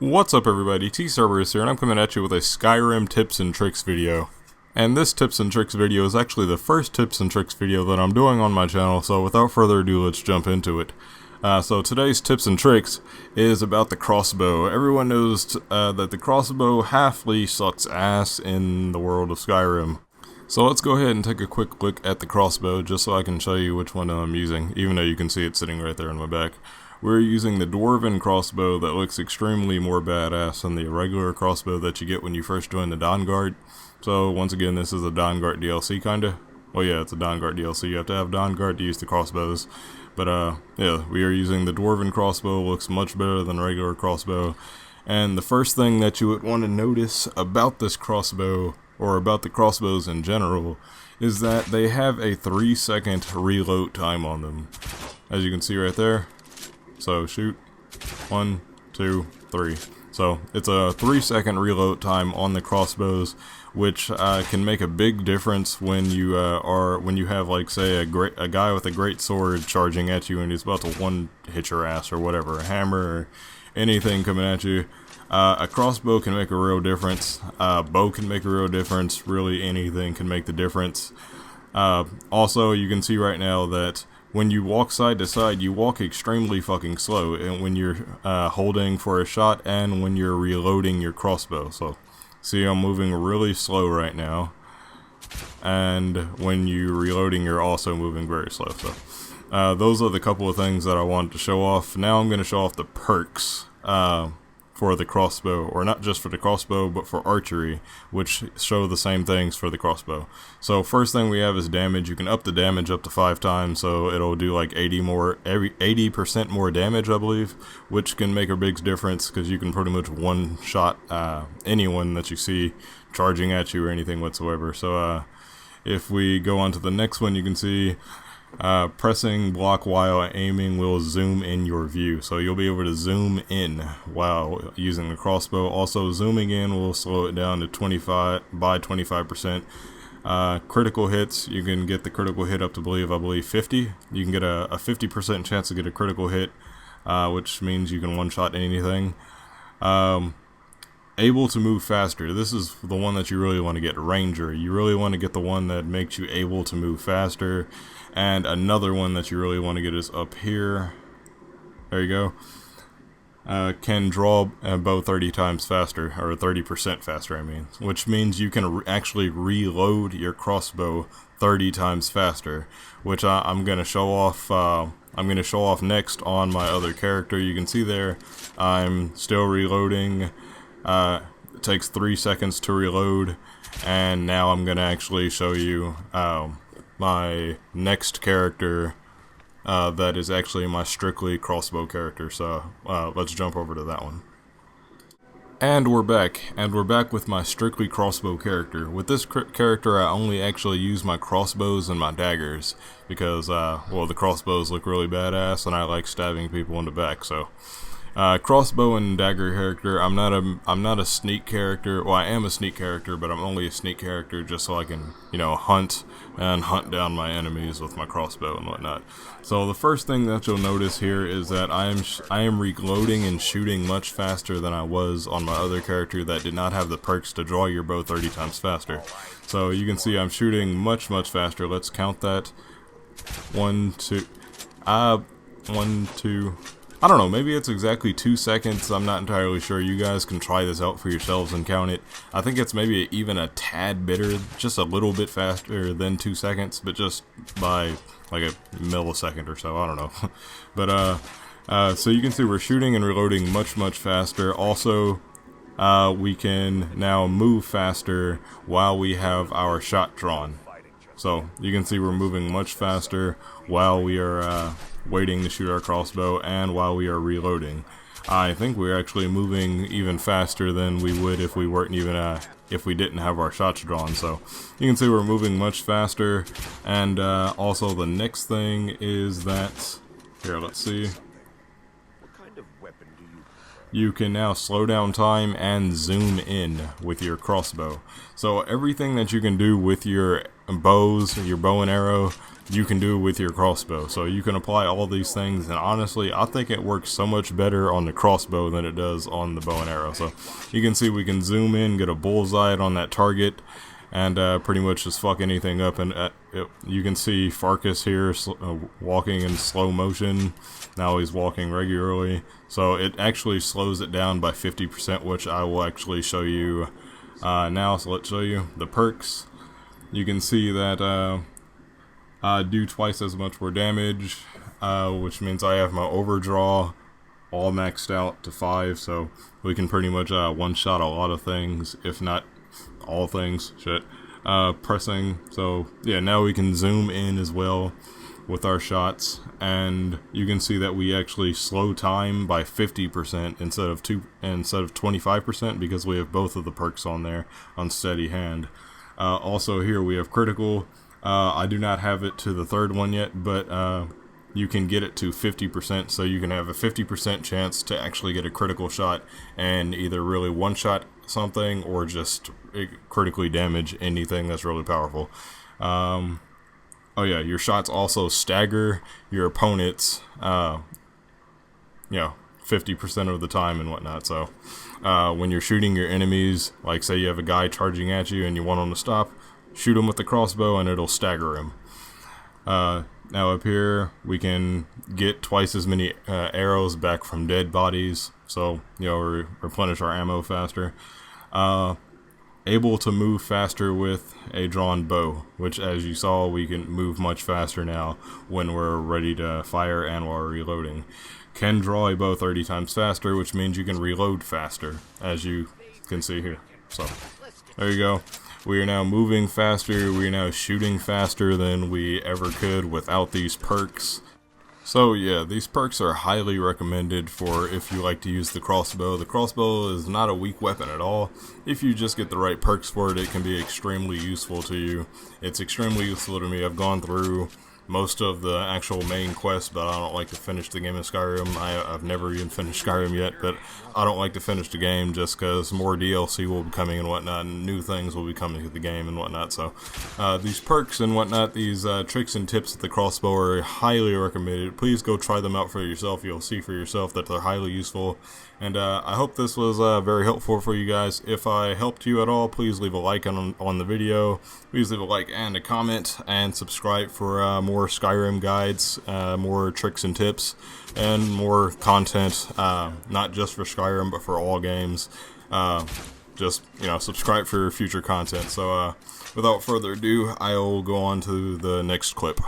What's up everybody, T-Servers here, and I'm coming at you with a Skyrim tips and tricks video. And this tips and tricks video is actually the first tips and tricks video that I'm doing on my channel, so without further ado, let's jump into it. So today's tips and tricks is about the crossbow. Everyone knows that the crossbow halfly sucks ass in the world of Skyrim. So let's go ahead and take a quick look at the crossbow just so I can show you which one I'm using, even though you can see it sitting right there on my back. We're using the dwarven crossbow that looks extremely more badass than the regular crossbow that you get when you first join the Dawnguard. So once again, this is a Dawnguard DLC kinda. Well yeah, it's a Dawnguard DLC, you have to have Dawnguard to use the crossbows. But yeah, we are using the dwarven crossbow, looks much better than regular crossbow. And the first thing that you would want to notice about this crossbow, or about the crossbows in general, is that they have a 3-second reload time on them. As you can see right there. So shoot, 1, 2, 3. So it's a 3-second reload time on the crossbows, which can make a big difference when you have, like, say, a guy with a great sword charging at you and he's about to one-hit your ass or whatever, a hammer or anything coming at you. A crossbow can make a real difference. Bow can make a real difference. Really, anything can make the difference. Also, you can see right now that when you walk side to side, you walk extremely fucking slow, and when you're holding for a shot and when you're reloading your crossbow. So, see, I'm moving really slow right now, and when you're reloading, you're also moving very slow. So, those are the couple of things that I wanted to show off. Now I'm going to show off the perks for the crossbow, or not just for the crossbow, but for archery, which show the same things for the crossbow. So first thing we have is damage. You can up the damage up to 5 times, so it'll do like 80% more damage, I believe, which can make a big difference because you can pretty much one-shot anyone that you see charging at you or anything whatsoever. So if we go on to the next one, you can see pressing block while aiming will zoom in your view, so you'll be able to zoom in while using the crossbow. Also, zooming in will slow it down to 25%. Critical hits, you can get the critical hit up to I believe 50. You can get a 50% chance to get a critical hit, which means you can one-shot anything. Able to move faster. This is the one that you really want to get. Ranger. You really want to get the one that makes you able to move faster. And another one that you really want to get is up here. There you go. Can draw a bow 30 times faster, or 30% faster, I mean. Which means you can actually reload your crossbow 30 times faster. Which I'm going to show off. I'm going to show off next on my other character. You can see there, I'm still reloading. It takes 3 seconds to reload, and now I'm gonna actually show you my next character that is actually my strictly crossbow character. So let's jump over to that one. And we're back with my strictly crossbow character. With this character, I only actually use my crossbows and my daggers because well, the crossbows look really badass and I like stabbing people in the back. So crossbow and dagger character. I'm not a sneak character. Well, I am a sneak character, but I'm only a sneak character just so I can, hunt down my enemies with my crossbow and whatnot. So the first thing that you'll notice here is that I am reloading and shooting much faster than I was on my other character that did not have the perks to draw your bow 30 times faster. So you can see I'm shooting much faster. Let's count that. 1, 2. I don't know, maybe it's exactly 2 seconds, I'm not entirely sure. You guys can try this out for yourselves and count it. I think it's maybe even a tad bitter, just a little bit faster than 2 seconds, but just by like a millisecond or so, I don't know. But, so you can see we're shooting and reloading much faster. Also, we can now move faster while we have our shot drawn. So, you can see we're moving much faster while we are waiting to shoot our crossbow and while we are reloading. I think we're actually moving even faster than we would if we weren't even if we didn't have our shots drawn. So you can see we're moving much faster. And also the next thing is that here, let's see. What kind of weapon do you prefer? you can now slow down time and zoom in with your crossbow. So everything that you can do with your bows, your bow and arrow, you can do with your crossbow. So you can apply all these things, and honestly, I think it works so much better on the crossbow than it does on the bow and arrow. So you can see we can zoom in, get a bullseye on that target, and pretty much just fuck anything up. And you can see Farkas here walking in slow motion. Now he's walking regularly, so it actually slows it down by 50%, which I will actually show you now. So let's show you the perks. You can see that I do twice as much more damage, which means I have my overdraw all maxed out to 5, so we can pretty much one-shot a lot of things, if not all things. Pressing. So yeah, now we can zoom in as well with our shots, and you can see that we actually slow time by 50% instead of 25%, because we have both of the perks on there on steady hand. Also here we have critical. I do not have it to the third one yet, but you can get it to 50%, so you can have a 50% chance to actually get a critical shot and either really one-shot something or just critically damage anything that's really powerful. Oh yeah, your shots also stagger your opponents, 50% of the time and whatnot. So when you're shooting your enemies, like say you have a guy charging at you and you want him to stop, shoot him with the crossbow and it'll stagger him. Now up here we can get twice as many arrows back from dead bodies, so replenish our ammo faster. Able to move faster with a drawn bow, which as you saw we can move much faster now when we're ready to fire and while we're reloading. Can draw a bow 30 times faster, which means you can reload faster, as you can see here. So there you go. We are now moving faster, we are now shooting faster than we ever could without these perks. So yeah, these perks are highly recommended for if you like to use the crossbow. The crossbow is not a weak weapon at all. If you just get the right perks for it, it can be extremely useful to you. It's extremely useful to me. I've gone through most of the actual main quest, but I don't like to finish the game of Skyrim. I've never even finished Skyrim yet, but I don't like to finish the game just because more DLC will be coming and whatnot, and new things will be coming to the game and whatnot. So these perks and whatnot, these tricks and tips with the crossbow are highly recommended. Please go try them out for yourself. You'll see for yourself that they're highly useful. And I hope this was very helpful for you guys. If I helped you at all, please leave a like on the video. Please leave a like and a comment, and subscribe for more Skyrim guides, more tricks and tips, and more content, not just for Skyrim, but for all games. Just, subscribe for future content. So without further ado, I'll go on to the next clip.